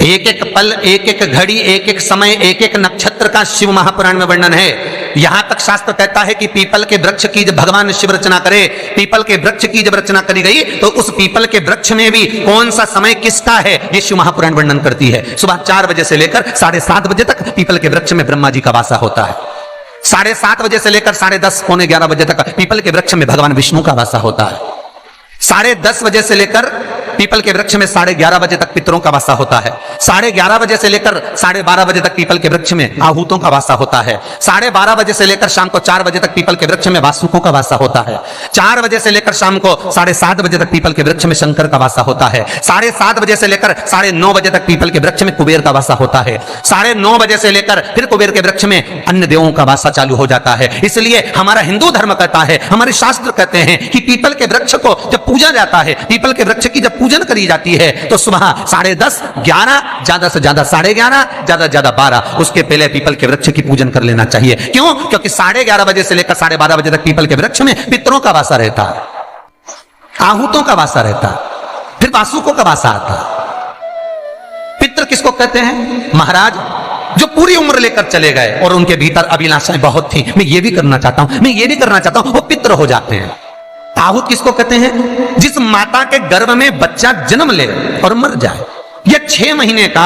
एक एक पल, एक एक घड़ी, एक एक समय, एक एक नक्षत्र का शिव महापुराण में वर्णन है। यहां तक शास्त्र कहता है कि पीपल के वृक्ष की जब भगवान शिव रचना करे, पीपल के वृक्ष की जब रचना करी गई तो उस पीपल के वृक्ष में भी कौन सा समय किसका है ये शिव महापुराण वर्णन करती है। सुबह 4 बजे से लेकर 7:30 बजे तक पीपल के वृक्ष में ब्रह्मा जी का वासा होता है। 7:30 बजे से लेकर 10:30 पौने 11 बजे तक पीपल के वृक्ष में भगवान विष्णु का वासा होता है। 10:30 बजे से लेकर पीपल के वृक्ष में 11:30 बजे तक पितरों का वासा होता है। 11:30 बजे से लेकर 12:30 बजे तक पीपल के वृक्ष में आहूतों का वासा होता है। 12:30 बजे से लेकर शाम को 4 बजे तक पीपल के वृक्ष में वासुकों का वासा होता है। 4 बजे से लेकर शाम को 7:30 बजे तक पीपल के वृक्ष में शंकर का वासा होता है। 7:30 बजे से लेकर 9:30 बजे तक पीपल के वृक्ष में कुबेर का वासा होता है। 9:30 बजे से लेकर फिर कुबेर के वृक्ष में अन्य देवों का वासा चालू हो जाता है। इसलिए हमारा हिंदू धर्म कहता है, हमारे शास्त्र कहते हैं कि पीपल के वृक्ष को जब पूजा जाता है, पीपल के वृक्ष की जब पूजन करी जाती है तो सुबह 10:30, 11, ज्यादा से ज्यादा 11:30, ज्यादा से ज्यादा 12, उसके पहले पीपल के वृक्ष की पूजन कर लेना चाहिए। क्यों? क्योंकि 11:30 बजे से लेकर 12:30 बजे तक पीपल के वृक्ष में पितरों का वासा रहता है, आहूतों का वासा रहता है, फिर वासुकों का वासा आता है। पितृ किसको कहते हैं? महाराज जो पूरी उम्र लेकर चले गए और उनके भीतर अभिलाषाएं बहुत थी, मैं ये भी करना चाहता हूं, मैं ये भी करना चाहता हूं, वो पितृ हो जाते हैं। आहूत किसको कहते हैं? जिस माता के गर्भ में बच्चा जन्म ले और मर जाए, या 6 महीने का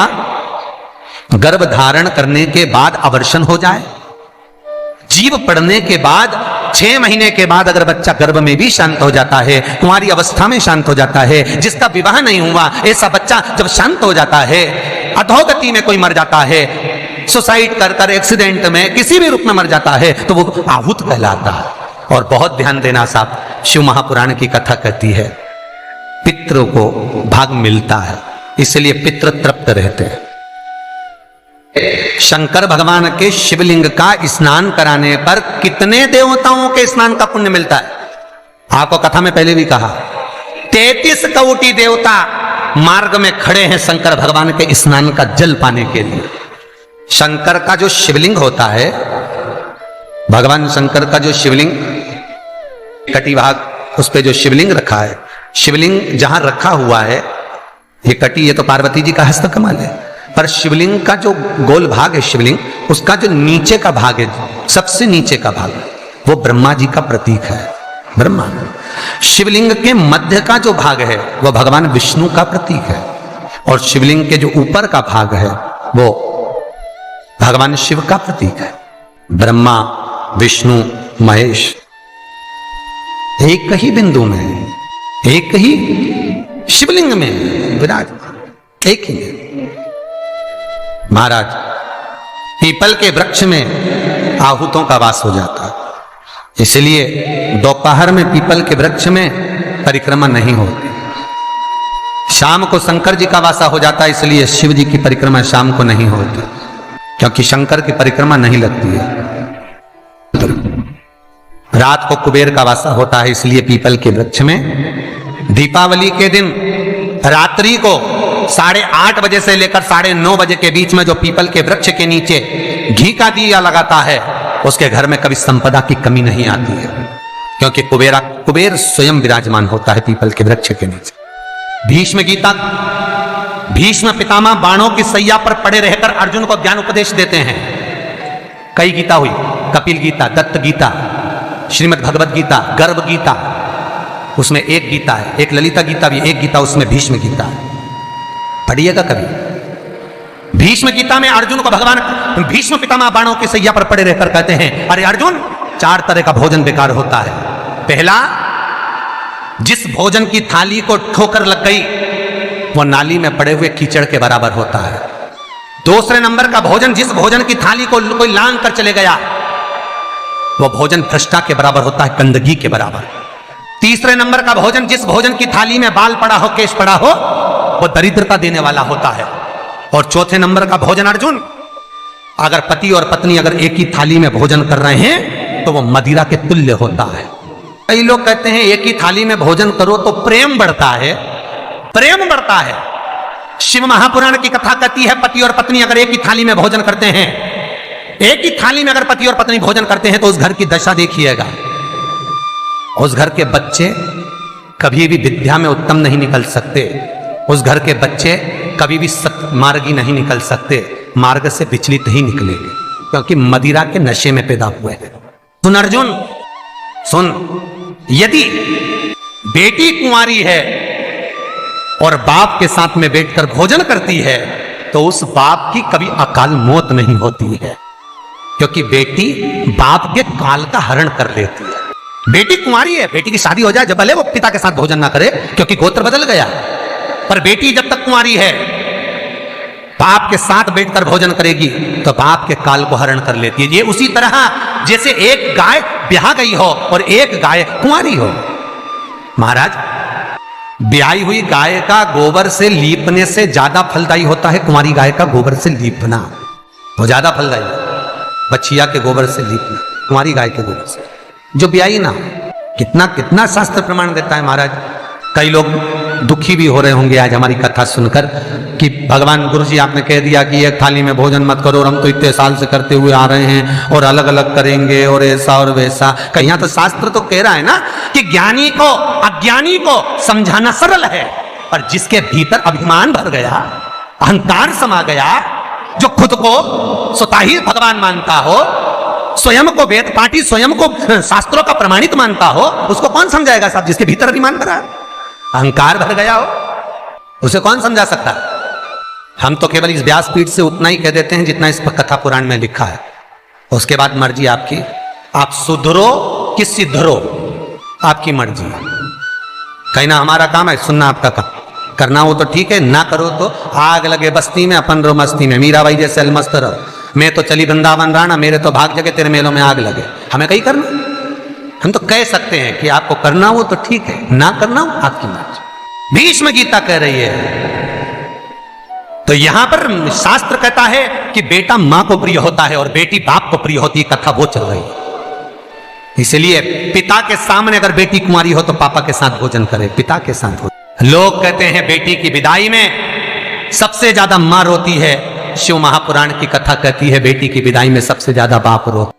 गर्भ धारण करने के बाद अवर्षण हो जाए, जीव पड़ने के बाद 6 महीने के बाद अगर बच्चा गर्भ में भी शांत हो जाता है, कुंवारी अवस्था में शांत हो जाता है, जिसका विवाह नहीं हुआ ऐसा बच्चा जब शांत हो जाता है, अधोगति में कोई मर जाता है, सुसाइड कर एक्सीडेंट में किसी भी रूप में मर जाता है तो वो आहूत कहलाता है। और बहुत ध्यान देना साहब, शिव महापुराण की कथा कहती है पितरों को भाग मिलता है, इसलिए पितृ तृप्त रहते हैं। शंकर भगवान के शिवलिंग का स्नान कराने पर कितने देवताओं के स्नान का पुण्य मिलता है? आपको कथा में पहले भी कहा, 33 कोटि देवता मार्ग में खड़े हैं शंकर भगवान के स्नान का जल पाने के लिए। शंकर का जो शिवलिंग होता है, भगवान शंकर का जो शिवलिंग कटी भाग, उस पे जो शिवलिंग रखा है, शिवलिंग जहां रखा हुआ है, ये कटी, ये तो पार्वती जी का हस्त कमल है, पर शिवलिंग का जो गोल भाग है शिवलिंग, उसका जो नीचे का भाग है, सबसे नीचे का भाग, वो ब्रह्मा जी का प्रतीक है। ब्रह्मा। शिवलिंग के मध्य का जो भाग है वो भगवान विष्णु का प्रतीक है, और शिवलिंग के जो ऊपर का भाग है वो भगवान शिव का प्रतीक है। ब्रह्मा, विष्णु, महेश एक ही बिंदु में, एक ही शिवलिंग में विराजमान, एक ही में। महाराज पीपल के वृक्ष में आहूतों का वास हो जाता है, इसलिए दोपहर में पीपल के वृक्ष में परिक्रमा नहीं होती। शाम को शंकर जी का वासा हो जाता है, इसलिए शिव जी की परिक्रमा शाम को नहीं होती, क्योंकि शंकर की परिक्रमा नहीं लगती है। रात को कुबेर का वासा होता है, इसलिए पीपल के वृक्ष में दीपावली के दिन रात्रि को 8:30 बजे से लेकर 9:30 बजे के बीच में जो पीपल के वृक्ष के नीचे घी का दिया लगाता है, उसके घर में कभी संपदा की कमी नहीं आती है, क्योंकि कुबेर स्वयं विराजमान होता है पीपल के वृक्ष के नीचे। भीष्म गीता, भीष्म पितामह बाणों की सैया पर पड़े रहकर अर्जुन को ज्ञान उपदेश देते हैं। कई गीता हुई, कपिल गीता, दत्त गीता, श्रीमद् भगवत गीता, गर्भ गीता, उसमें एक गीता है, एक ललिता गीता भी, एक गीता उसमें भीष्म गीता है, पढ़िएगा कभी। भीष्म गीता में अर्जुन को भगवान भीष्म पितामह बाणों की सैया पर पड़े रहकर कहते हैं, अरे अर्जुन, 4 तरह का भोजन बेकार होता है। पहला, जिस भोजन की थाली को ठोकर लग गई वो नाली में पड़े हुए कीचड़ के बराबर होता है। दूसरे नंबर का भोजन, जिस भोजन की थाली को कोई लांग कर चले गया वो भोजन भ्रष्टा के बराबर होता है, गंदगी के बराबर। तीसरे नंबर का भोजन, जिस भोजन की थाली में बाल पड़ा हो, केश पड़ा हो, वो दरिद्रता देने वाला होता है। और चौथे नंबर का भोजन अर्जुन, अगर पति और पत्नी अगर एक ही थाली में भोजन कर रहे हैं तो वो मदिरा के तुल्य होता है। कई लोग कहते हैं एक ही थाली में भोजन करो तो प्रेम बढ़ता है, प्रेम बढ़ता है। शिव महापुराण की कथा कहती है पति और पत्नी अगर एक ही थाली में भोजन करते हैं, एक ही थाली में अगर पति और पत्नी भोजन करते हैं तो उस घर की दशा देखिएगा, उस घर के बच्चे कभी भी विद्या में उत्तम नहीं निकल सकते, उस घर के बच्चे कभी भी मार्गी नहीं निकल सकते, मार्ग से विचलित ही निकलेंगे, क्योंकि मदिरा के नशे में पैदा हुए हैं। सुन अर्जुन सुन, यदि बेटी कुंवारी है और बाप के साथ में बैठकर भोजन करती है तो उस बाप की कभी अकाल मौत नहीं होती है, क्योंकि बेटी बाप के काल का हरण कर लेती है। बेटी कुंवारी है, बेटी की शादी हो जाए जब भले वो पिता के साथ भोजन ना करे क्योंकि गोत्र बदल गया, पर बेटी जब तक कुंवारी है बाप के साथ बैठकर भोजन करेगी तो बाप के काल को हरण कर लेती है। ये उसी तरह जैसे एक गाय ब्याह गई हो और एक गाय कुंवारी हो। महाराज, ब्याही हुई गाय का गोबर से लीपने से ज्यादा फलदायी होता है कुंवारी गाय का गोबर से लीपना, वो ज्यादा फलदायी। बछिया के गोबर से लीपना, कुंवारी गाय के गोबर से जो ब्याही ना। कितना कितना शास्त्र प्रमाण देता है महाराज। कई लोग दुखी भी हो रहे होंगे आज हमारी कथा सुनकर कि भगवान गुरु जी आपने कह दिया कि एक थाली में भोजन मत करो और हम तो इतने साल से करते हुए आ रहे हैं और अलग अलग करेंगे और ऐसा और वैसा। कहीं तो शास्त्र तो कह रहा है ना कि ज्ञानी को अज्ञानी को समझाना सरल है, पर जिसके भीतर अभिमान भर गया, अहंकार समा गया, जो खुद को स्वतः ही भगवान मानता हो, स्वयं को वेद पाठी, स्वयं को शास्त्रों का प्रमाणित मानता हो, उसको कौन समझाएगा साहब? जिसके भीतर अभिमान भरा, अहंकार भर गया हो, उसे कौन समझा सकता? हम तो केवल इस व्यासपीठ से उतना ही कह देते हैं जितना इस पर कथा पुराण में लिखा है। उसके बाद मर्जी आपकी, आप सुधरो कि सिद्धरो, आपकी मर्जी। कहना हमारा काम है, सुनना आपका काम। करना हो तो ठीक है, ना करो तो आग लगे बस्ती में अपन रो मस्ती में। मीराबाई जैसे अलमस्त रहो, मैं तो चली वृंदावन राणा, मेरे तो भाग जगे तेरे मेलों में आग लगे। हमें कहीं करना, हम तो कह सकते हैं कि आपको करना हो तो ठीक है, ना करना हो आपकी मर्जी। भीष्म गीता कह रही है। तो यहां पर शास्त्र कहता है कि बेटा मां को प्रिय होता है और बेटी बाप को प्रिय होती है, कथा वो चल रही है। इसलिए पिता के सामने अगर बेटी कुंवारी हो तो पापा के साथ भोजन करे, पिता के साथ हो। लोग कहते हैं बेटी की विदाई में सबसे ज्यादा मां रोती है। शिव महापुराण की कथा कहती है बेटी की विदाई में सबसे ज्यादा बाप रो।